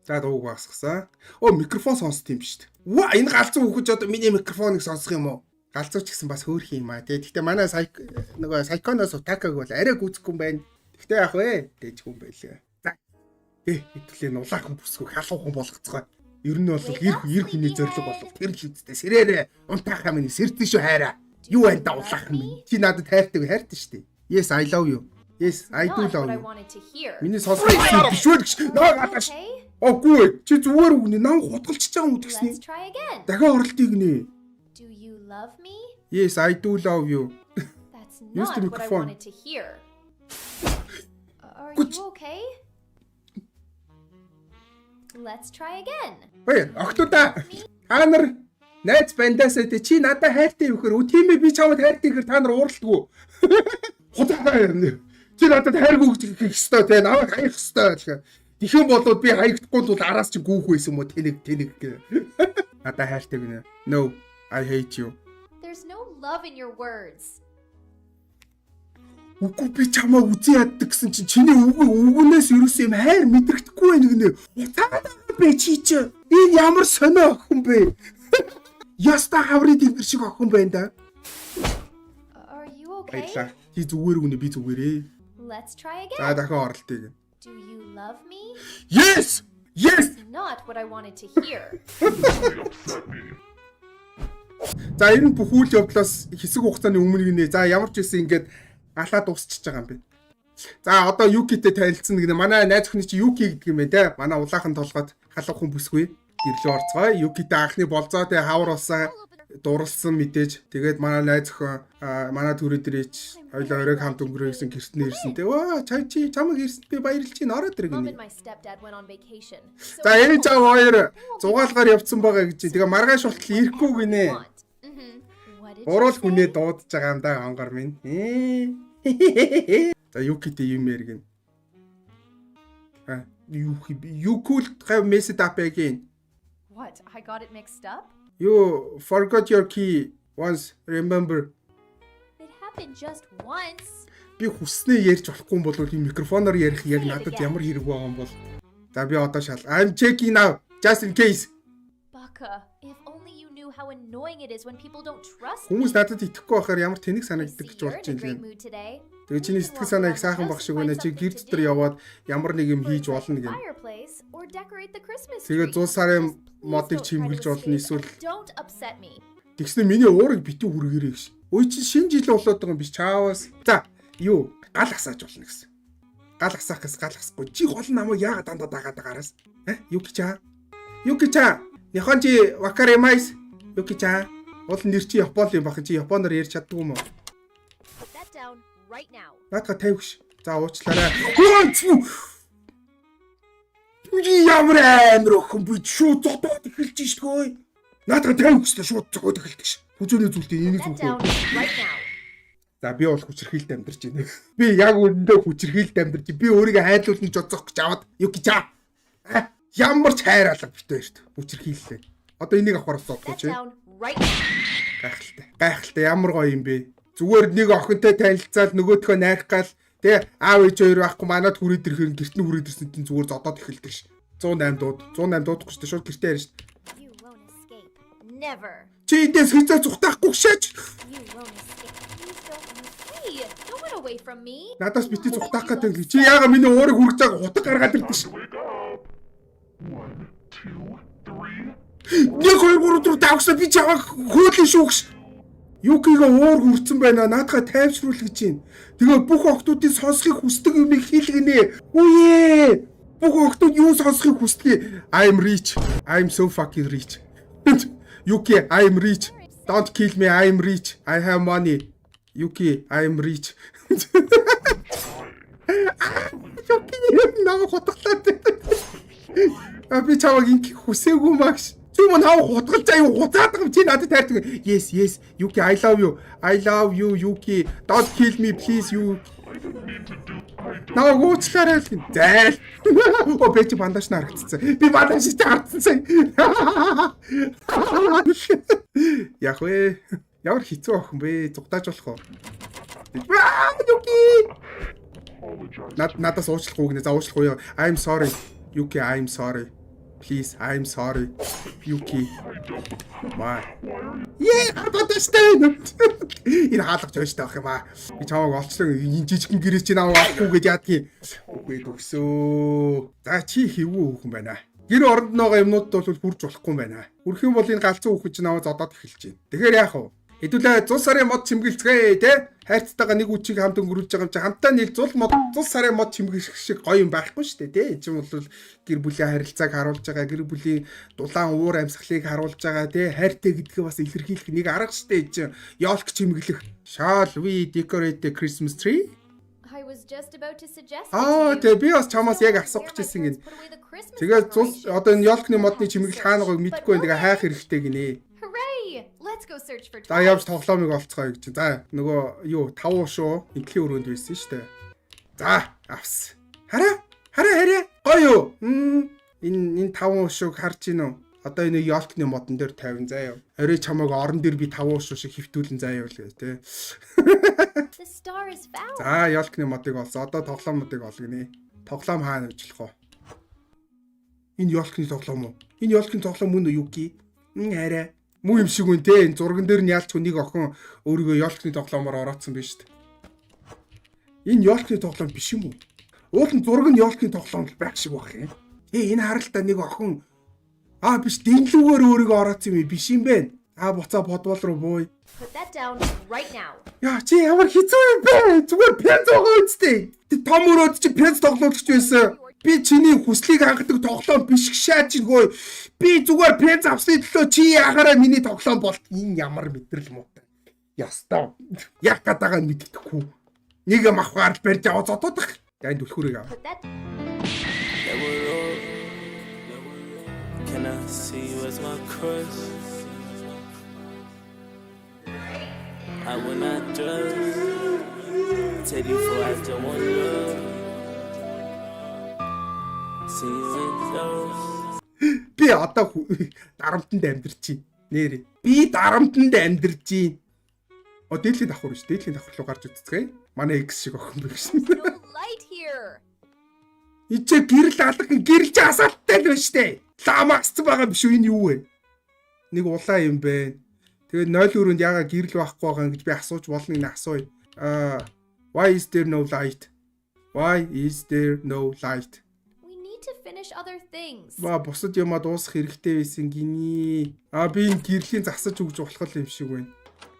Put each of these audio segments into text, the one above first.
За дууг багсгасан. Оо микрофон сонсд юм шүү дээ. Ваа энэ галзуу хөхөж одоо миний микрофоныг сонсох юм уу? Галзуу ч гэсэн бас хөөх юм аа. Гэхдээ манай нөгөө сайконоос утакаг бол арай гүцэхгүй юм байна. Гэхдээ яах вэ? Дэжгүй юм байлээ. За. Хэвтлээ нулаахан бүсгүй халуухан болгоцгоо. Ер нь бол ир хүний зориг болов. Тэр л үстэй. Сэрээрээ унтаахаа минь сэрдэн шүү хайраа. Юу байна да улаах минь. Чи надад хайртай шүү дээ. Yes, I love you. Yes, I do love you. Миний сонсох биш үү гэж. Наагаш. Окгүй. Чи зүгээр үгнэ. Нам хутгалчихж байгаа юм гэдгсний. Дахиад оролтыг нэ. Do you love me? Yes, I do love you. That's not what I wanted to hear. Are you okay? Let's try again. Ой, охтуудаа. Та нар найз бандаас чи надад хайртай юу гэхээр тийм ээ би чамд хайртай гэхээр та нар ууралдаггүй. Худалдаа юм. Чи надад хайргүй гэж хэлэх ёстой те намайг хаях ёстой гэх. Тэхэн болоод би хаягдахгүй тул араас чи гүүх байсан юм уу тэнэг гэ. Надад хайртай гинэ. No, I hate you. There's no love in your words. Үгүй би чамаа үзий яддаг гэсэн чинь чиний үгнээс ерөөсөө юм хайр мэдрэхдэггүй байх нэ. Утаагаа бэ чи чи. Энэ ямар сонио охин бэ? Яста хаврын дэмэр шиг охин байна да. Are you okay? Чи зүгээр үгнэ би зүгээрээ. Let's try again. За дахиад оролтыг. Do you love me? Yes! Yes! That's not what I wanted to hear. За энэ бүх үйл явдлаас хэсэг хугацааны өмнө гинэ. За ямар ч байсан ингээд алаа дуусчихж байгаа юм бэ. За одоо Юкитэй танилцсан гинэ. Манай найз охины чи Юки гэдэг юм байна те. Манай улаахан толгойд халуухан бүсгүй. Гэрлөө орцгой. Юкитэй анхны болзоотой хавар болсон дурлсан мэдээж. Тэгээд манай найз охин манай төрөө дээрч хоёлоо оройг хамт өнгөрөө гэсэн гэртнээ ирсэн те. Ваа чи чамайг ирсэнд би баярлж байна. Ороод ир гинэ. За энэ чам хоёр зугаалгаар явцсан байгаа гэж. Тэгээ маргааш болтол ирэхгүй гинэ. Уруул хүнээ дуудаж байгаа юм да онгор минь. За Юкитэй юм яригэн. You could have messed it up again. What? I got it mixed up? You forgot your key once, remember? It happened just once. Би хүснээ ярьж болохгүй юм бол энэ микрофоноор ярих яг надад ямар хэрэг байгаа юм бол. За би одоо шал. I'm checking now just in case. Baka, if only you knew how annoying it is when people don't trust me. Хүмүүс надад итгэхгүй байхаар ямар тэнэг санагддаг гэж болж байна. Тэгээ чиний сэтгэл санаа их сайхан баг шиг байна. Чи гэр дотор яваад ямар нэг юм хийж болно гэн. Тэгээ 100 сарын модыг чимгэлж болно эсвэл тэгснэ миний уурыг битүү хүргээрэй гэж. Ой чи шинэ жил болоод байгаа юм биш чаавас. За юу гал асааж болно гэсэн. Гал асаах гэс гал асахгүй. Чи гол намайг яагаад дандаа дагаад байгаараас? Юки-ча. Юки-ча. Нихонжи вакаремайс. Юки-ча. Уул нэр чи Япон юм бахан чи Японоор ярьж чаддгүй юм уу? Наадга тавьж. За уучлаарай. Ямар амир охин би шууд зодоод эхэлж штгүй. Наадга тавьж шууд зодоод эхэлдэг ш. Хүчний зүйлтэй энийг зүгөө. За би бол хүчрхийлд амьдарч байна. Би яг үүндээ хүчрхийлд амьдарч. Би өөрийгөө хайрлуулна гэж бодсох гэж аваад Юки-ча. Ямар ч хайр алга битээрт хүчрхийллээ. Одоо энийг авахар бодгоо чи. Гайхалтай ямар гоё юм бэ. Зүгээр нэг охинтой танилцаад нөгөөдхөө найрах гал тэ аав ээж хоёр байхгүй манад хүрээд ирэхээр гэрт нь хүрээд ирсэн чинь зүгээр зодоод эхэлдэг ш. 108 дуудахгүй ш. Шууд гэртээ ярьж ш. Чи эдээс хэзээ зүхтахгүй шээч. Надаас бити зүхтах гэдэг. Чи яага миний уурыг хүргэж байгаа хутаг гаргаад ирдэ ш. 1 2 3 4 5 би чамаа хөөлийн шүүгш. Юкига уур хүрцэн байна. Наадхаа тайвшруулах гэж байна. Тэгээ бүх охтуудын сонсхийг хүсдэг юмыг хийлгэнэ. Үе! Бүх охтууд юу сонсхийг хүсдэг? I'm rich. I'm so fucking rich. Yuki, I'm rich. Don't kill me. I'm rich. I have money. Yuki, I'm rich. Yuki, намайг хотглоод. Би чамайг инх хүсээгүй магш. Чи мөн хаа хутгал заяа хуцаад байгаа юм чи надад таардаг. Yes, Yuki, I love you. I love you, Yuki. Don't kill me, please, you. Наа гоочлаарай л гин. Зайл. Оо би чи бандаж нарагдсан. Би бандаж чардсан сая. Яг вэ. Ямар хэцүү охин бэ? Зугтааж болох уу? Yuki. Надаас уучлахгүй гинэ. За уучлахгүй юу. I'm sorry. Yuki, I'm sorry. Please, I'm sorry. Yuki. Маа. Хатааштай. Энэ хаалгач байж таах юм аа. Би чамайг олчлоо энэ жижигхэн гэрээ чинь авахгүй гэж яадгийн. Үгүй төгсөө. За чи хэвгүй хүүхэн байна. Гэр оронд байгаа юмнууд бол хүрж болохгүй юм байна. Хүрх юм бол энэ галзуу хүүхэн чинь аваа зодоод эхэлж байна. Тэгэхээр яах вэ? Хэдүүлээ 100 сарын мод чимгэлцгээе те. Хайрцтайгаа нэг үчиг хамт өнгөрүүлж байгаа юм чи хамтаа нийл 100 сарын мод чимгэх шиг гоё юм байхгүй шүү дээ те. Энэ чинь бол гэр бүлийн харилцааг харуулж байгаа, гэр бүлийн дулаан уур амьсгалыг харуулж байгаа те. Хайртай гэдгээ бас илэрхийлэх нэг арга шүү дээ чинь. Ёлк чимгэлэх. Shall we decorate the Christmas tree? I was just about to suggest. Тэгээ би бас чамаас яг асуух гэжсэн гин. Тэгээд одоо энэ ёлкны модны чимэглэл хаана байгааг мэдэхгүй байна. Тэгээ хайх хэрэгтэй гинэ. Let's go search for. За явж тоглоомыг олцгоё гэж. За нөгөө юу 5 уушуу энтлийн өрөөнд байсан шүү дээ. За авс. Хараа гоё юу? Энэ 5 уушууг харж гин үү? Одоо энэ ёлкны модон дээр 50 заяа. Орой чамайг орон дээр би 5 уушуу шиг хөвтүүлэн заяа л гэ тэ. За ёлкны модыг олсон. Одоо тоглоом модыг олгоно. Тоглоом хаана ажиллах вэ? Энэ ёлкны тоглоом уу? Энэ ёлкны тоглоом мөн үү Юки? Арай муу юм шиг үн те. Энэ зурган дээр нь яалч хүнийг охин өөрийгөө ёлкны тоглоомоор ороодсон байж шүү дээ. Энэ ёлкны тоглоом биш юм уу? Уул нь зураг нь ёлкны тоглоом л байх шиг байх юм. Энэ харалтаа нэг охин биш дэнлүүгээр өөрийгөө ороодсон юм биш юм бэ? Буцаа подвол руу бууй. Put that down right now. Яа чи ямар хэцүү юм бэ? Зүгээр пенс байгаа үстэй. Том өрөөд чи пенс тоглоомч байсан. Би чиний хүслийг хангадаг тоглоом биш шаа чингөө. Би зүгээр пенс авсны төлөө чи яхаараа миний тоглоом болт. Энэ ямар мэдрэл муутай. Ястаа. Яг гадаагаа мэддэхгүй. Нэг юм авахаар барьж аваа зодоодах. За энэ түлхүүрийг ав. Can I see you as my crush? I will not judge. Tell you for after one love. See you in those. Би одоо дарамтанд амьдарч байна. Нэр. Би дарамтанд амьдарч байна. Дээдлийн давхар биш. Дээдлийн давхар руу гарч үзцгээе. Манай X шиг охин биш. Ичээ гэрэл алга гэрэлж асаалттай л байна штэ. Ламагцсан байгаа биш үү энэ юу вэ? Нэг улаан юм бэ. Тэгээд 0 өрөөнд яага гэрэл байхгүй байгаа гэж би асууж болно энэ асууя. Why is there no light? Why is there no light? We need to finish other things. Бусад юмаа дуусгах хэрэгтэй байсан гинэ. Би энэ гэрлийн засаж өгч болох юм шиг байна.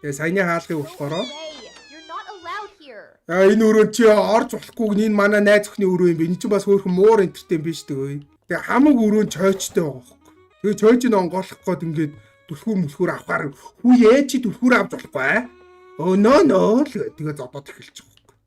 Тэгээ саяны хаалгыг болохоро. You're not allowed here. Энэ өрөөнд чи орж болохгүй энэ манай найз охины өрөө юм бэ. Энэ чинь бас хөөрхөн муур энтертэй биш дээ. Тэгээ хамаг өрөөнд чойчтой байгаа хөөхгүй. Тэгээ чойчийг онгоолох гээд ингээд түлхүүр мүлхүүр авахаар хүүе чи түлхүүр авч болохгүй. No тэгээ зодоод эхэлчих واخгүй.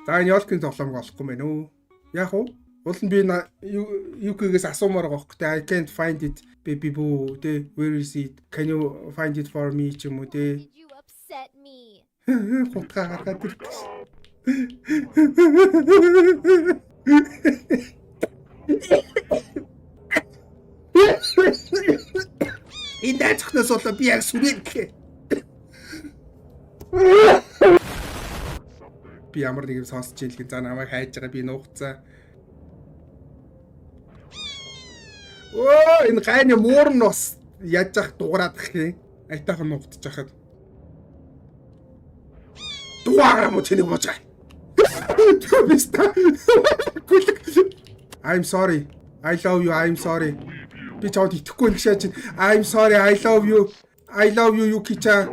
За энэ ёлкын тоглоомг олохгүй мэн үү? Яг уу? Уул нь би Юкигээс асуумаар байгаа хөөхгүй. I can't find it baby boo. Where is it? Can you find it for me ч юм уу те? Did you upset me? Хутгаа гаргаад ирдэг. Энэ дэцхнээс болоо би яг сүрээд. Би ямар нэг юм сонсч ийлгэн за намайг хайж байгаа би нуугцаа. Энэ гайны муур нь бас яаж ах дуурайдах юм. Айтайхан нуугдчих хахад. Дуурай mo тэнийг бож. I'm sorry. I love you. I'm sorry. Би чамд итгэхгүй нэг шаа чинь. I'm sorry. I love you. I love you Yuki-chan.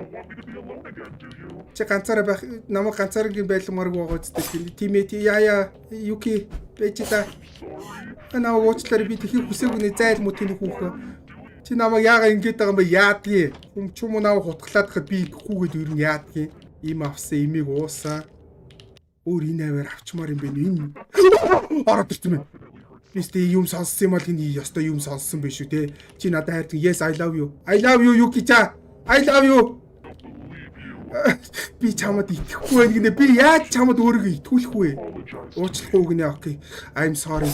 Чи ганцаараа байх намайг ганцаараа байлгамаарг байгаа үстэй. Тимэти яа Yuki бэжита. Анаа уучлаарай би тэхийг хүсээгүй зайл мө тэний хүүхэ. Чи намайг яага ингэж байгаа юм бэ? Яадгийг. Хүм ч юм уу намайг хутглаад гэхэд би идэхгүйгээд юу юм яадгийг. Им авсан имийг уусаа. Өөр энэ аваар авчмаар юм бэ энэ. Ороод ирсэн юм. Бистэ юм сонссон юм бол энэ ёстой юм сонссон биш үү те. Чи надад хайрдаг. Yes I love you. I love you Yuki-chan. I love you. Би чамд итгэхгүй байх гинэ. Би яаж чамд өөрийгөө итгүүлэх вэ? Уучлахгүй гинэ. Окей. I'm sorry.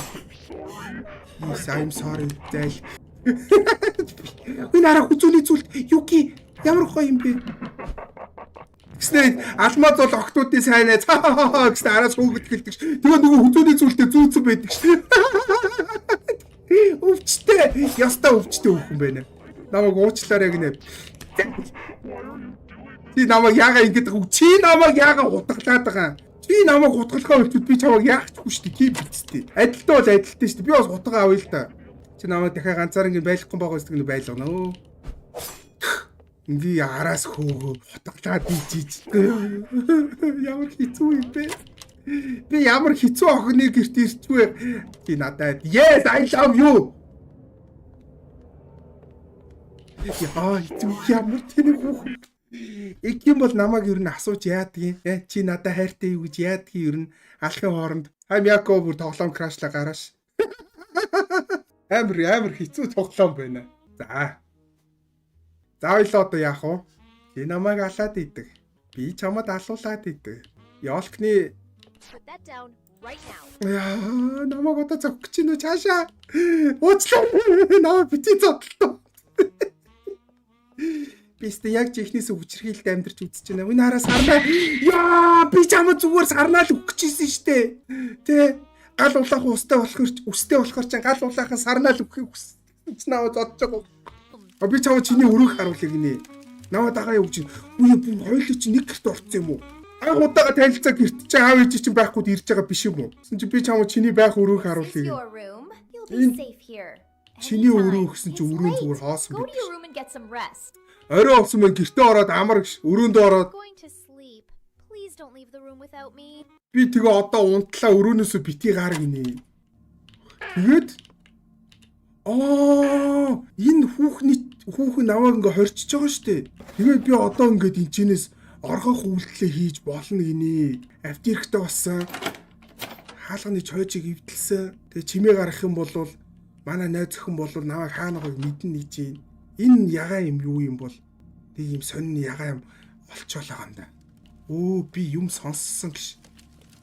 Yes I'm sorry. Зайл. Энэ арга хүзүүний зүйлд Yuki ямар гоё юм бэ? Гэснээр алмаз бол октоодын сайн айц гэснээр араас хөөгд гэлдэг ш. Тэгээ нөгөө хүзүүний зүйлдээ зүүцэн байдаг ш. Өвчтэй. Ястаа өвчтэй хүүхэн байна. Намайг уучлаарай гинэ. Чи намайг яага ингэж үг. Чи намайг яага утгалаад байгаа. Чи намайг утгалахаа болчихвол би чамайг яахчихгүй шүү дээ. Тийм бицтэй. Адилтай бол адилтай шүү дээ. Би бас утгаа авъя л да. Чи намайг дахиад ганцаар ингэ байлахгүй байгаа гэсэн нь байлгана өө. Инги араас хөөгөө утгалаад ийж. Ямар хэцүү юм бэ? Би ямар хэцүү охины гэрт ирчихвэ. Чи надад yes I love you. Яа, ямар тэнэг хүүхэн. Их юм бол намайг ер нь асууж яадгийг. Чи надад хайртай юу гэж яадгийг ер нь алхын хооронд Хамяко бүр тоглоом крашлаа гарааш. Амар хэцүү тоглоом байна. За. Заавал одоо яах вэ? Чи намайг алаад идэг. Би чамд алуулаад идэг. Ёлкны Put that down right now. яа, намайг одоо зовх гэж нөө цаашаа. Уучлаарай. Намайг бити зодлоо. Бистэ яг чихнээс өвчрхийлд амьдарч үзэж байна. Энэ хараа сарнаа. Яа, би чамд зүгээр сарнаа л өгч ийсэн штэ. Тэ гал улаах үстэй болохоор ч гал улаахан сарнаа л өгөхийг хүсэж наваа зодж байгаа. Би чамд чиний өрөөх харуулъя гинэ. Наваа дагаа явж чинь. Үе бун хоёул чи нэг гэрт орсон юм уу? Анх удаага танилцаа гэрт чи аав ээж чинь байхгүй ирж байгаа биш юм уу? Гэсэн чи би чамд чиний байх өрөөх харуулъя. Your room. You'll be safe here. Чиний өрөө гэсэн чи өрөөнд зүгээр хоосон Go байх. to your room and get some rest. Орой олсон мэн гэртээ ороод амар өрөөндөө ороод Going to sleep. Please don't leave the room without me. би тэгээ одоо унтлаа өрөөнөөсөө бити гар гинэ. Тэгээд энэ хүүхэн намайг ингээ хорчиж байгаа штэ. Тэгээд би одоо ингээд энэчнээс орхох үйлдэлээ хийж болно гинэ. Авдирхтэй болсон. Хаалганы чойжийг эвдэлсэн. Тэгээ чимээ гарах юм бол манай найз охин бол намайг хаанаагаа мэднэ гэж юм. Энэ ягаан юм юу юм бол нэг юм сонин ягаан юм олчоол байгаа юм да. Өө би юм сонссон гэж.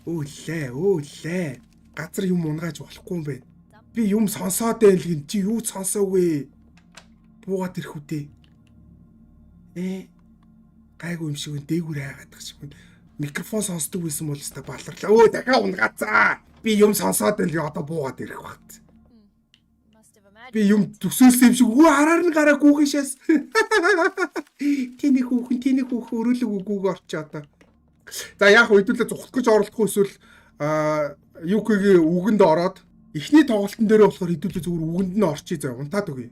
Өөлээ. Газар юм унгааж болохгүй юм байна. Би юм сонсоод байл гин чи юу сонсоогүй. Буугаад ирэх үдээ. Гайгүй юм шиг дээгүүр хайгаад байгаа шиг. Микрофон сонсдог байсан бол өстой баларлаа. Өө дахиад унгаацаа. Би юм сонсоод байл одоо буугаад ирэх багт. Би юм төсөөлсөн юм шиг хараар нь гараа гүүхээс. Тэний хүүхэн өрөөлөг үгүүг орчоо одоо. За яг хөдөлгөө зүхтах гэж оролдохгүй эсвэл юкигийн үгэнд ороод эхний тоглолтын дээр болохоор хэдүүлээ зүгээр үгэнд нь орчий заа унтаад өгье.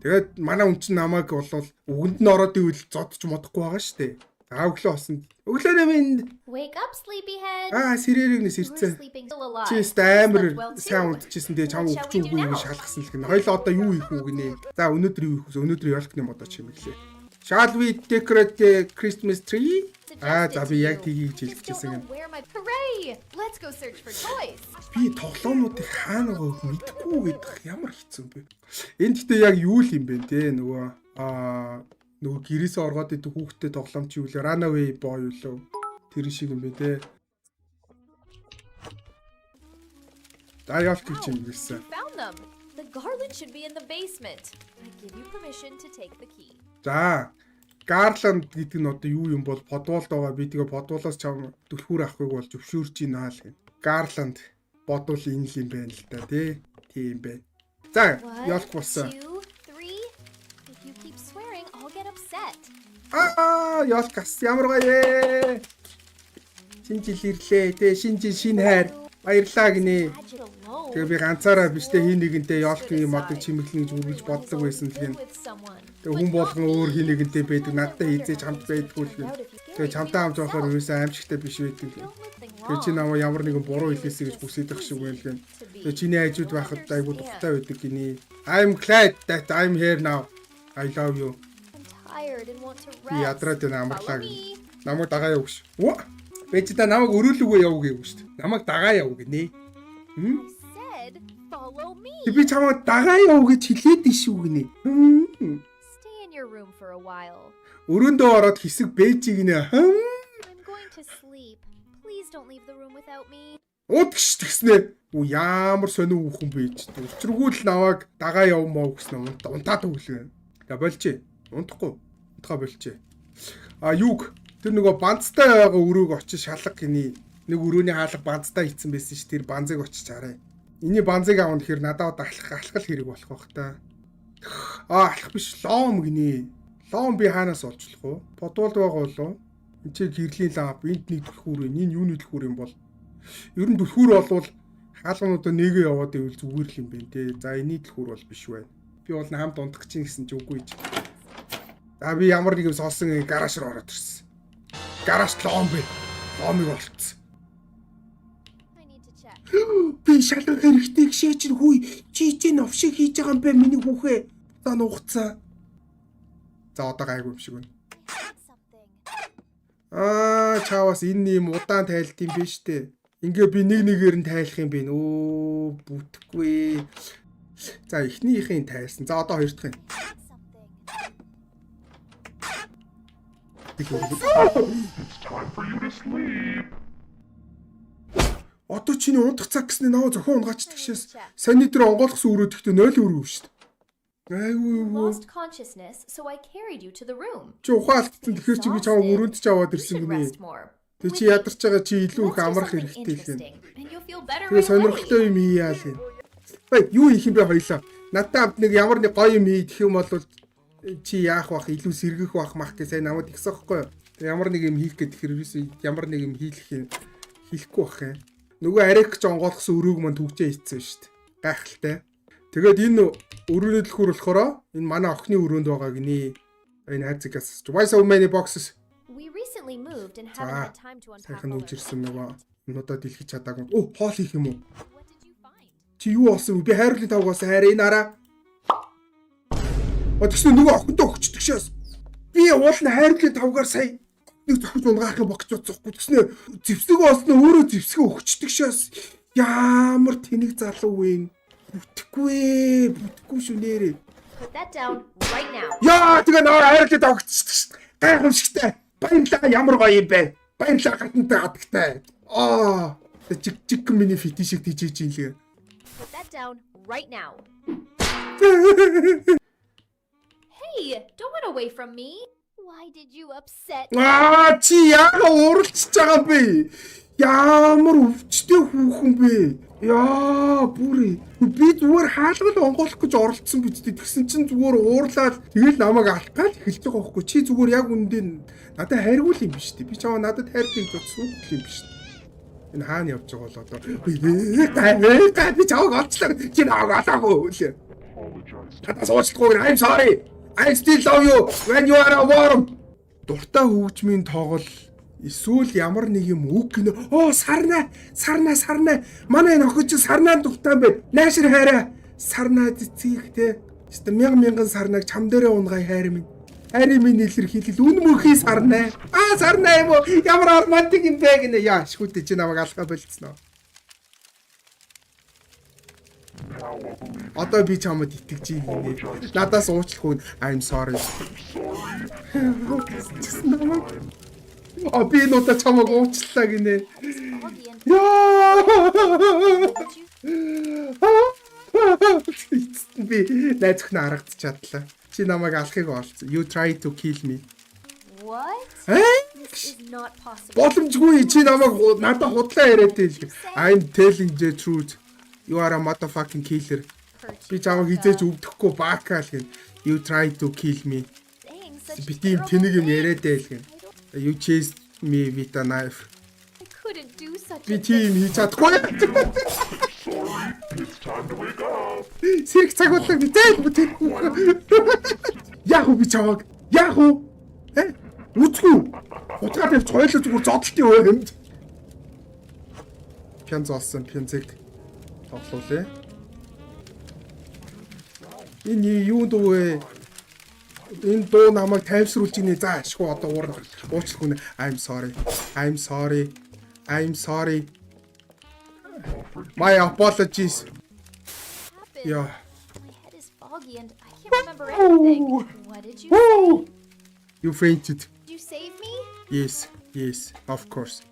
Тэгээд манай хүн чинь намайг бол үгэнд нь ороод ивэл зодч модохгүй байгаа шүү дээ. За өглөө болсон. Өглөө нэмэнд Wake up, sleepyhead. Сэрэрэгнээс You were ирцээ. sleeping still alive. Чи амар Slept well, сайн too. унтчихсэн тэгээ чам What shall өгч we do үгүй now? шалгасан л гэнэ. Хоёлоо одоо юу хийх үү гинэ. За өнөөдөр юу хийх вэ? Өнөөдөр ёлкны модоо чимэглээ. Shall we decorate the Christmas tree? За би яг тгийж хэлчихсэн юм. Hooray! Let's go search for toys. Би тоглоомнуудыг хаана байгааг мэдэхгүй гэдэг ямар хэцүү бэ. Энд гэхдээ яг юу л юм бэ те нөгөө гэрээс оргоод идэх хүүхдэд тоглоом чи юу л Runaway Boy юу лөө тэр шиг юм бэ те. Даяалт гэж юм гэлсэн. Found them. The garland should be in the basement. I give you permission to take the key. За Garland гэдэг нь одоо юу юм бол подволд байгаа. Би тэгээ подволоос чам түлхүүр авахыг бол зөвшөөрч ийна л гэн. Garland бодвол энэ л юм байна л да тий. Тийм байна. За ялх болсон. 1, 2, 3. If you keep swearing, I'll get upset. Ялх гас ямар гоё. Шинэ жил ирлээ тий. Шинэ жил шинэ хайр. Баярлаа гинэ. Badge it alone. Тэгээ би ганцаараа биштэй хин нэгэнтэй ялхны модыг чимэглэн гэж үргэлж боддог байсан л гэн. With someone. Тэгээ хүн болгон өөр хин нэгэнтэй байдаг. Надтай хийзээж хамт байдгүй л гэн. Тэгээ чамтай хамт байхаар ерөөсөө аимшигтай биш байдаг гэн. Тэгээ чи намайг ямар нэгэн буруу хэлээсэй гэж бүсэдэх шиг байл гэн. Тэгээ чиний хажууд байхад айгуу дуртай байдаг гинэ. I'm glad that I'm here now. I love you. I'm tired and want to Би rest. ядраад байна амарлаа Follow гэн. me. Намайг дагаа яв гэж. Бэж та намайг өрөөлөгөө яв гэв шүү дээ. Намайг дагаа яв гинэ. I said, follow me. Би чамайг дагаа яв гэж хэлээд шүү гинэ. Stay in your room for a while. Өрөөндөө ороод хэсэг бэж гинэ. I'm going to sleep. Please don't leave the room without me. Уудагш тэгснэ. Ямар сонир хүүхэн бэж. Өчргүүл наваг дагаа явмаа гэснэ. Унтаад өглөө. За болчих. Унтахгүй. Унтгаа болчих. Юг тэр нөгөө банцтай байгаа өрөөг очиж шалга гинэ. Нэг өрөөний хаалга банцтай ийцэн байсан ш. Тэр банзыг очиж хараа. Эний банзыг аавна гэхээр надад алхах хэрэг болох байх та. Алхах биш лом гинэ. Лом би хаанаас олж болох вэ? Бодвол байгаа болов. Энд чи гэрлийн ламп, энд нэг түлхүүр, энэ юуны түлхүүр юм бол. Ер нь түлхүүр болвол хаалгануудаа нэгэ яваад ивэл зүгээр л юм бэ те. За энэний түлхүүр бол биш байна. Би бол хамт ундах чинь гэсэн чи үгүй ч. За би ямар нэг юм сонсон гараж руу ороод ирсэн. Гараж лом бэ. Ломыг олцсон. Би шалгах хэрэгтэй гişээ чинь хүй чи чинь овшиг хийж байгаа юм бэ миний хүүхээ. За нуугцаа. За одоо гайгүй юм шиг байна. Чаавас энэ юм удаан тайлт юм биш үү? Ингээ би нэгээр нь тайлах юм бэ. Өө бүтггүй. За эхнийхийн тайлсан. За одоо хоёр дахь юм. Одоо чиний унтах цаг гэснээр наваа зохион унгаач тэгшээс саний дээр онгойлгосон өрөөдөгтөө 0 өрөө шүү дээ. Айгүй Lost consciousness, so I carried you to the room. чи ухаалтсан тэгэхээр чи би чамайг өрөөнд ч аваад ирсэн гинэ. Тэг чи ядарч байгаа чи илүү их амрах хэрэгтэй л юм. Тэгээ сонирхолтой юм хийяа л юм. Бай юу хийх юм бэ хоёлаа? Надтай хамт нэг ямар нэг гоё юм хийх юм бол чи яах бах илүү сэргэх бах мах гэсэн намайг ихсэх байхгүй юу? Ямар нэг юм хийх гэдэг хэрвээ ямар нэг юм хийхгүй бах юм. Нөгөө арик ч онгойлгосон өрөөг мань түгжээ ийцсэн шүү дээ. Гайхалтай. Тэгээд энэ өрөөний дэлхүүр болохоор энэ манай охины өрөөнд байгаа гинэ. Энэ хайцгаас. Why so many boxes? We recently moved and haven't had time to unpack. Сайхан all of it. үжирсэн нөгөө өнөөдөр дэлхийд чадаагүй. Оо, хоол хийх юм уу? What did you find? Чи юу болсон вэ? Би хайрлын тавгаас хайраа энэ араа. Тэгсэн нөгөө охиндоо өгчдөг шээс. Би уулын хайрлын тавгаар сая нэг зохиж унгаах юм богч бодсохгүй. Тэгснэ зевсгөө олсноо өөрөө зевсгөө өгчдөг шээс. Ямар тэнэг залуу вэ? Бүтггүй шүү нэрээ. Put that down right now. Яа тэгээ нөр хайрлаа давгцдаг шүү. Гайхамшигтай. Баярлалаа ямар гоё юм бэ. Баярлалаа гатантай хатагтай. Жиг миний фити шиг тийжээж юм лээ. Put that down right now. Hey, don't run away from me. Why did you upset me? Чи яагаад уралцж байгаа юм бэ? Ямар өвчтэй хүүхэн бэ? Яа, бүрээ. Би зүгээр хаалгал онгойлох гэж оролцсон биз дээ. Тэгсэн чинь зүгээр уурлаад тэгэл намайг алхаад эхэлж байгаа байхгүй. Чи зүгээр яг үндэ надад хайргүй юм биш дээ. Би чамаа надад хайртай гэж бодсон юм биш дээ. Энэ хаана явж байгаа бол одоо би чамайг олчлаа. Чи намайг олоогүй үлээ. Надад уучлахгүй. I'm sorry. I still love you when you are warm. Дуртай хөгжмийн тоглол эсвэл ямар нэг юм үг гинэ. Сарна. Манай нөхөж сарнаа дуртай байна. Наашир хайраа. Сарнаа цэцэгтэй. Өстө мянган сарнаг чам дээрээ унгай хайр минь. Хайрын минь илэрхийлэл үн мөнхий сарнаа. Сарнаа юм уу? Ямар романтик юм бэ гинэ. Яа, шгүүдээ чи намайг алхаа болцсноо. Одоо би чамд итгэж юм гинэ. Надаас уучлах уу. I'm sorry. Би нутаа чамайг уучлаа гинэ. Яа! Би найзах нь аргадч чадлаа. Чи намайг алахыг олцсон. You try to kill me. What? This is not possible. Боломжгүй чи намайг надад худлаа яриад байл. I'm telling the truth. You are a motherfucking killer. Би чамайг хизээж өвдөхгүй баакаал гин. You try to kill me. Saying such Би тийм тэнэг юм яриад байл гин. You chased me with a knife. I couldn't do such Би a тийм хийж чадахгүй. Сэрэг цаг болоо би зээл. Яг уу би чамайг. Яг уу. Үцгүй. Утгаад явж хойлоо зүгээр зодтолтын өөр юм. Пян зоосон пянцэг тоглоулээ. Энэ юу дөө вэ? Энэ дуу намайг тайвшруулж ийнэ. За ашгүй одоо уучлах үнэ. I'm sorry. My apologies. Yeah. My head is foggy and I can't remember anything. What did you say? You fainted. Did you save me? Yes, of course.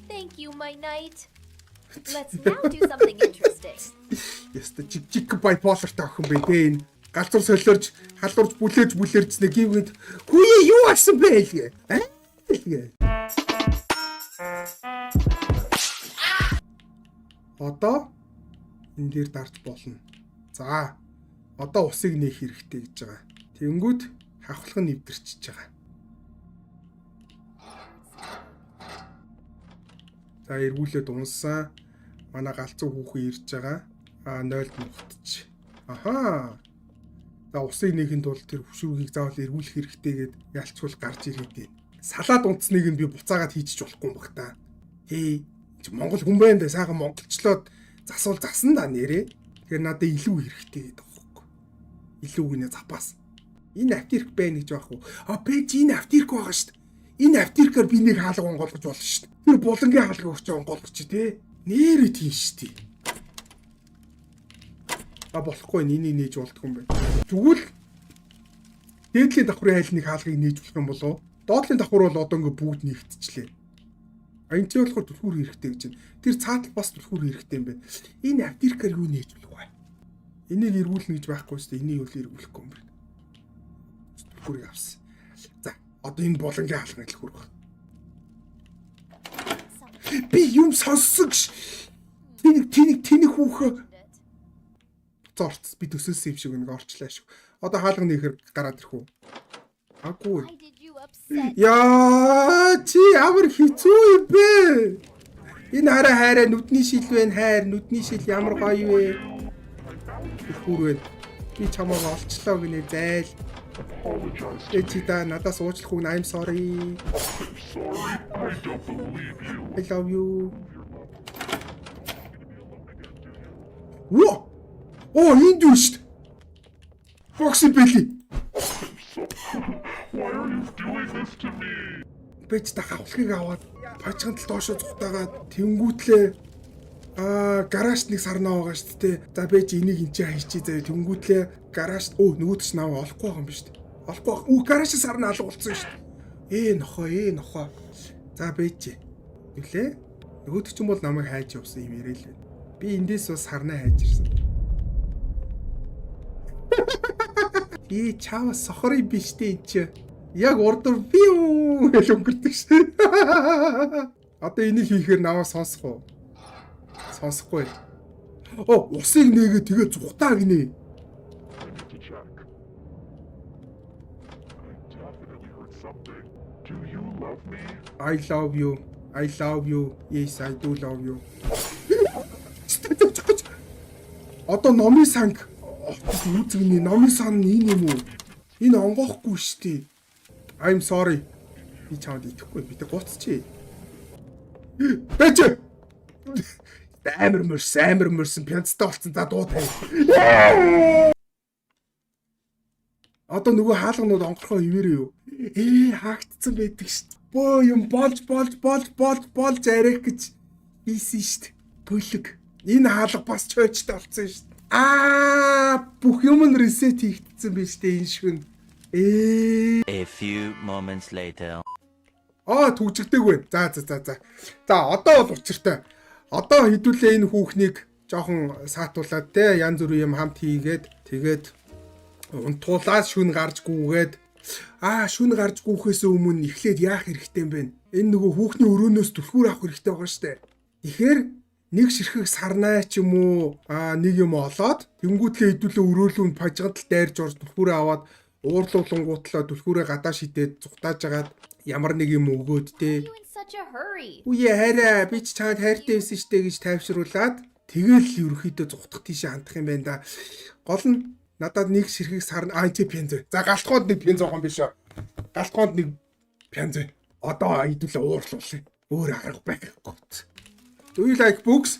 Thank you, my knight. Let's now do something interesting. Яста жиг байполертай охин бэ тэ энэ. Галзуур солиорж, халуурж бүлээржнэ гівгэнд. Хүүе юу асан бэ илгээ? Одоо энэ дээр дарж болно. За. Одоо усыг нээх хэрэгтэй гэж байгаа. Тэнгүүд хавхлах нь нэвтэрчиж байгаа. За эргүүлээд унсан. Манай галзуу хүүхэн ирж байгаа. 0-д нухтчих. Аха. За усыг нэхэнд бол тэр хөшүүргийг заавал эргүүлэх хэрэгтэй гэд ялчгүй гарч ирээд байна. Салаад унтсныг нь би буцаагаад хийчих болохгүй юм баг та. Монгол хүн байна да сайхан монголчлоод засвал засан да нэрээ. Тэгэхээр надад илүү хэрэгтэй гэдэг байхгүй. Илүү гинэ запас. Энэ автирк байна гэж байхгүй. Пэж энэ автирк байгаа шүү дээ. Энэ автиркаар би нэг хаалга онгоолгож болно шүү дээ. Тэр булангийн хаалга өгч онгоолгоч тий. Нэрээ тийм шүү дээ. Болохгүй энийг нээж болдгоо юм байна. Тэгвэл дээдлийн давхрын хайлтны хаалгыг нээж болох юм болов? Доотлын давхар бол одоо ингээ бүгд нэгтчихлээ. Энд чинь болохоор түлхүүр хэрэгтэй гэж байна. Тэр цаатал бас түлхүүр хэрэгтэй юм байна. Энэ автиркаар юу нээж болох вэ? Энийг эргүүлнэ гэж байхгүй шүү дээ. Энийг юу эргүүлэхгүй юм байна. Түлхүүрийг авсан. За, одоо энэ булангийн хаалганы түлхүүр баг. Би юм сонссон гэж. Тэнийг хүүхэ зорц би төсөлсөн юм шиг нэг орчлаа шүү. Одоо хаалга нэхэр гараад ирэх үү? Аггүй. Яа, чи ямар хэцүү юм бэ? Энэ хараа нүдний шил байна, хайр, нүдний шил ямар гоё вэ? Хүүрээ. Би чамайг олчлоо гинэ зайл. Чи та надаас уучлах уу? I'm sorry. I love you. Во! Оо, энд юу шүү дээ. Бокси бэлий. Бэж та хавхлыг аваад пачганд л доошо зүхтаагаад тэнгүүтлээ гаражт нэг сарнаа байгаа шүү дээ. За бэж энийг энэ чинь хайчи заяа тэнгүүтлээ гаражт нөгөөд ч наваа олохгүй байгаа юм биш үү? Олохгүй. Гаражт сарнаа алга болсон шүү дээ. Нохоо. За бэж. Үлээ. Нөгөөд ч юм бол намайг хайж явсан юм яриа л байна. Би эндээс бас сарнаа хайж ирсэн. Чаава сохорын биш дээ энэ чи. Яг урдуур биу гэж өнгөрдөг шээ. Одоо энийг хийхээр наваа сонсох уу? Сонсохгүй. Усыг нээгээ тэгээ зүхтаа гинэ. I love you. Yes, I do love you. Одоо номын санг үзэгний номын сан энэ юм уу? Энэ онгоохгүй шүү дээ. I'm sorry. Би чамд итгэхгүй. Би тэг гуцчээ. Бэж. Амар мөрсөн пянцтай болцсон. За дуу тай. Одоо нөгөө хаалганууд онгорхоо ивэрээ юу? Хаагдцсан байдаг шүү дээ. Бөө юм болж арих гэж хийсэн шүү дээ. Бүлэг. Энэ хаалга бас чойчтой болцсон шүү дээ. Бүх юм reset хийгдсэн биз дээ энэ шүн. A few moments later. Түгжигдэг вэ. За. За одоо бол учиртай. Одоо хэдүүлээ энэ хүүхнийг жоохон саатуулаад те янз бүрийн юм хамт хийгээд тэгээд унтуулаад шүн гарч гүүгээд шүн гарч гүүхээс өмнө эхлээд яах хэрэгтэй юм бэ? Энэ нөгөө хүүхний өрөөнөөс түлхүүр авах хэрэгтэй байгаа штэ. Тэгэхээр нэг ширхэг сарнаа ч юм уу нэг юм олоод тэнгүүтлээ хэдүүлээ өрөөлүүнд пажгад л дайрж орж түлхүүрээ аваад уурлуулангуутлаа түлхүүрээ гадаа шидээд зүхтааж агаад ямар нэг юм өгөөд те. Үе хараа би ч чамд хайртай байсан штэ гэж тайвшруулад тэгэл ерөөхдөө зүхтах тийшээ хандах юм байна да. Гол нь надад нэг ширхэг сарна чи пянз. За галтгоонд нэг пянз байгаа юм биш үү? Галтгоонд нэг пянз. Одоо хэдүүлээ уурлуулъя. Өөр арга байхгүй. Do you like books?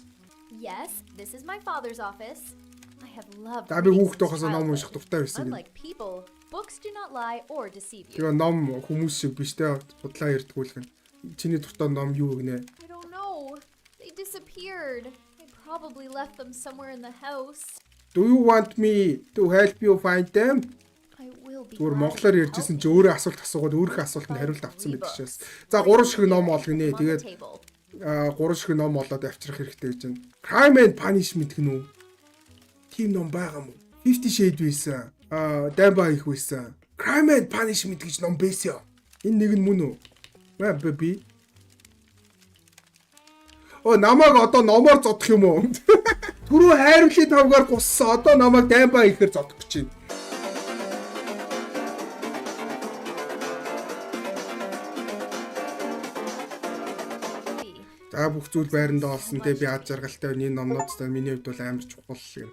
Yes, this is my father's office. I have loved reading since childhood. Unlike people, books do not lie or deceive you. Тэгээ ном хүмүүс шиг биш те судлаа ярьдгүүлгэн. Чиний дуртай ном юу гинэ? I don't know. They disappeared. I probably left them somewhere in the house. Do you want me to help you find them? I will be. Зүгээр монголоор ярьжсэн чи өөрөө асуулт асуугаад өөрийнхөө асуултанд хариулт авсан байдаг шээс. За 3 шиг ном олгоно. Тэгээд 3 шиг ном олоод авчрах хэрэгтэй гэж байна. Crime and Punishment гэнэ үү? Тим ном байгаа мó. 50 Shades байсан. Дамба их байсан. Crime and Punishment гэж ном байсан. Энэ нэг нь мөн үү? Би. Намайг одоо номоор зодох юм уу? Түрүү хайрлын тавгаар гуссан. Одоо намайг даймбаа ихээр зодох гэж байна. За бүх зүйл байранда олсон те би ад жаргалтай энэ номнуудтай миний хувьд бол амар чухал юм.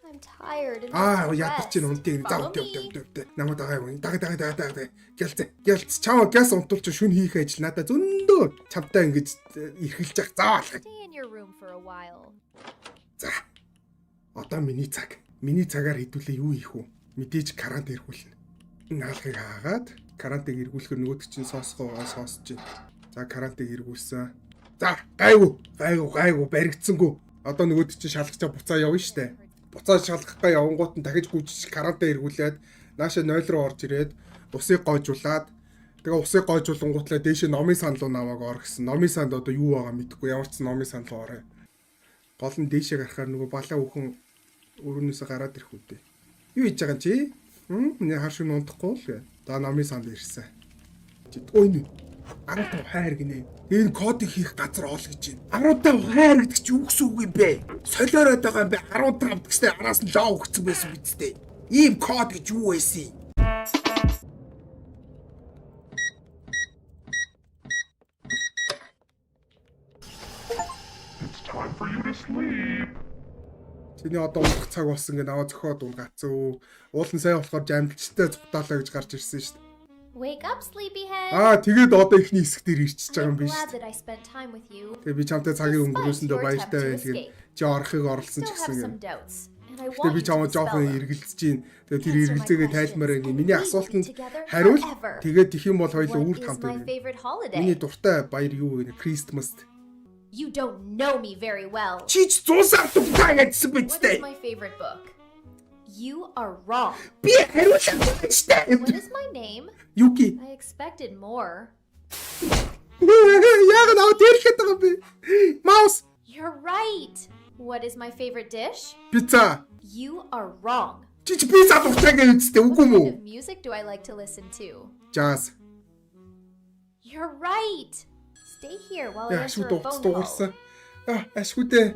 I'm tired and Ядарч чинь унтыг зав өдөө. Намайг дагаа. Гэлц чамаа гяс унтуулч шүн хийх ажил надад зөндөө чамтай ингэж эрхэлж явах заавал. Stay in your room for a while. За. Одоо миний цаг. Миний цагаар хэдүүлээ юу хийх вэ? Мэдээж карант эргүүлнэ. Наалхыг хаагаад карантыг эргүүлэхээр нөгөөд чинь сонсож байна. За карантыг эргүүлсэн. За гайгүй баригдсангүй. Одоо нөгөөд чинь шалгачаа буцаа явна штэ. Буцаа шалгахгаа явангуут нь дахиж гүйж карантаа эргүүлээд нааша 0 руу орж ирээд усыг гоожуулаад тэгээ усыг гоожуулангуутлаа дээшээ номын сан руу намайг ор гэсэн. Номын санд одоо юу байгаа мэдэхгүй ямар ч номын сан руу орё. Гол нь дээшээ гарахаар нөгөө балаа бүхэн өрөөнөөсөө гараад ирэх үдээ. Юу хийж байгаа юм чи? Миний хар шин унтахгүй л гэ. За номын санд ирсэн. Ой 15 хайр гинэ. Энэ кодыг хийх газар оол гэж байна. 15 хайр гэдэг чи юу гэсэн үг юм бэ? Солиороод байгаа юм бэ? 15 гэстэй араас нь лоо өгсөн байсан бидтэй. Ийм код гэж юу байсан юм? It's time for you to sleep. Чиний одоо унах цаг болсон гэ наваа зөхиод унгацсан. Уулын сайн болохоор жамлчтай зүгтаалаа гэж гарч ирсэн шүү дээ. Wake up, sleepyhead. Тэгээд одоо ихний хэсэг дээр ирчихэж байгаа юм I'm биш. glad that I spent time with you. Тэгээ би чамтай цагийг өнгөрөөсөндөө баяртай байна тэгээд чи орохыг оролцсон ч Still гэсэн have юм. some doubts. And I Тэгээ want би you to чамд dispel жоохон them. эргэлзэж чинь. Тэгээ тэр эргэлзээгээ тайлмаар байна. Миний асуултанд хариул. Тэгээд их юм бол хоёул What үрд is хамт my байна. favorite holiday? Миний дуртай баяр юу вэ? Christmas. You don't know me very well. Чи ч 100 сар тугтаа гэсэн What бидтэй. is my favorite book? You are wrong. Би хариулсан бидтэй. What is my name? Юки. I expected more. Яг наа тэрхэд байгаа би. Маус. You're right. What is my favorite dish? Пицца. You are wrong. Чи пицца дуртай гэж үстэй үгүй What мүү? kind of music do I like to listen to? Jazz. You're right. Stay here while I Ашгүй answer a phone call. дуурсан. Ашгүйдээ.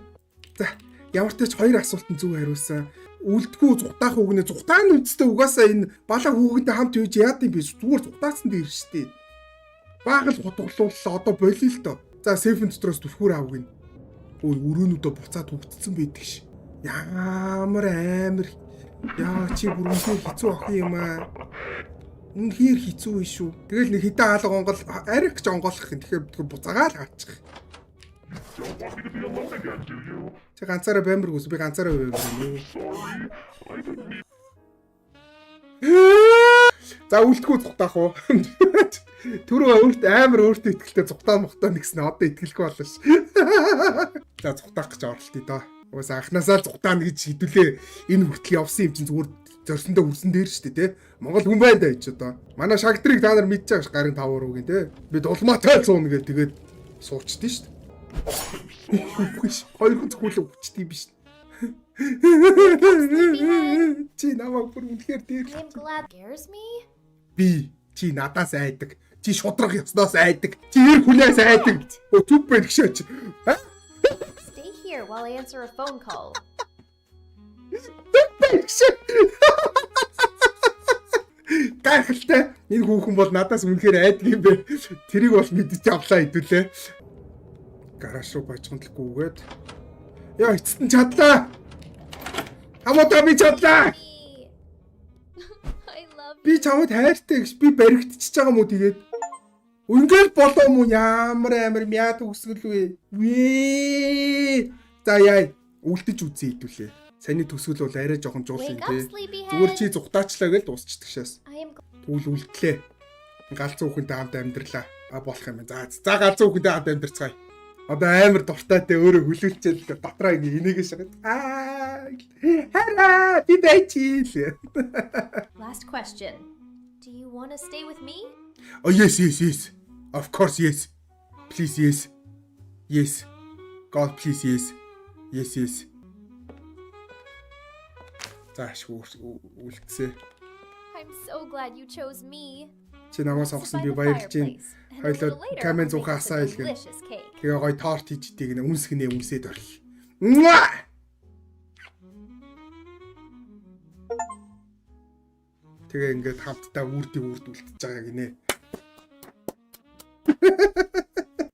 За, ямар ч тач хоёр асуултанд зөв хариулсан. Үлдгүү зугтаах үгнээ зугтаа нь үсттэй угаасаа энэ балаа хүүгэнтэй хамт үйж яад юм бэ? Зүгээр зугтаасан дээр штий. Баагал готглууллаа одоо болио л доо. За, сейфэн дотроос түлхүүр авгин. Ой, өрөөнүүдөө буцаад үгдсэн байдаг ш. Ямар амар. Яа, чи бүр үнхээр хэцүү ах юм аа. Үнхээр хэцүү биш шүү. Тэгэл нэг хитэ хаалга онгол арих гэж онгоолох юм. Тэгэхээр буцаагаа л хаачих. Don't want me to be alone again, do you? Чи ганцаараа баймир үс би ганцаараа баймир. Sorry, I didn't mean. За үлдэхгүй зугтаах уу? Түрүү өөрт амар өөртөө ихтэй зугтаа мохтоо нэгсэн одоо итгэлгүй боллоо ш. За зугтаах гэж оролтъё доо. Уус анханасаа л зугтаана гэж хэдүүлээ энэ хүртэл явсан юм чинь зүгээр зорсондоо хүрсэн дээр шүү дээ те. Монгол хүн байна даа ч одоо. Манай шагдрыг та нар мэдчихэж гарын 5 руугийн те. Би дулмаатай цуун гээл тэгээд суучдээ шүү дээ. Хоёр хүн зөвхөн хүчтэй биш. Чи намайг бүр үнэхээр дээр. I am glad scares me. Би чи надаас айдаг. Чи шудрах ёсноос айдаг. Чи эр хүнээс айдаг. Өө зүг байх шээч. Stay here while I answer a phone call. Гайхалтай. Энэ хүүхэн бол надаас үнэхээр айдаг юм бэ. Тэрийг бол мэдчих авлаа хэдүүлээ. Гараж руу бajхантлахгүй үгээд. Яа эцэст нь чадлаа. Хамаатай би чадлаа. I love Би чамд хайртай гэж би баригдчихж байгаа мó тэгээд. Үнгээр болоо мó ямар амар мяд үсгэл вэ? Вэ. За яа үлдэж үзье хэдүүлээ. Саний төсвөл бол арай жоохон жуулсан Wake up, тий. sleepyhead. Зүгээр чи зүгтаачлаа гэж дуусчихдаг шээс. I am Тэгвэл үлдлээ. Галзуу хүнтэй хамт амьдралаа. Болох юм байна. За галзуу хүнтэй хамт амьдрцгаая. Одоо амар дуртайтай өөрөө хүлээлчээл дотроо энийг шахаад. Хараа би байчил. Last question. Do you want to stay with me? Oh yes. Of course yes. Please yes. Yes. God please yes. Yes. Зааш үлдсэ. I'm so glad you chose me. Чи намаас авсан би баярлж байна. Хоёлоо камен зуухаасаа илгээ. Тэгээ гоё торт хийж идэг нэ үнсгэнэ үнсээд орл. Тэгээ ингээд хамтдаа үрдүүлж байгаа гинэ.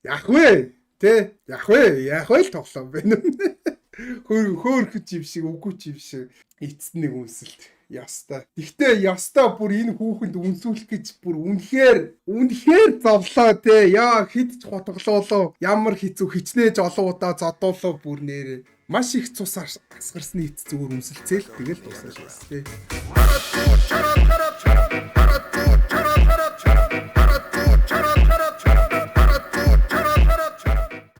Яах вэ? Яах вэ л тоглоом байна. Хөөхөж юм шиг, үгүй юм шиг эцэст нэг үнсэлт. Ястаа. Гэхдээ ястаа бүр энэ хүүхэнд үнсүүлэх гэж бүр үнэхээр зовлоо те. Яа хидч хотглоолоо. Ямар хэцүү хичнээн олон удаа зодоолоо бүр нэрээ. Маш их цус асгарсны эц зүгээр үнсэлцээл тэгэл дуусаж байна те.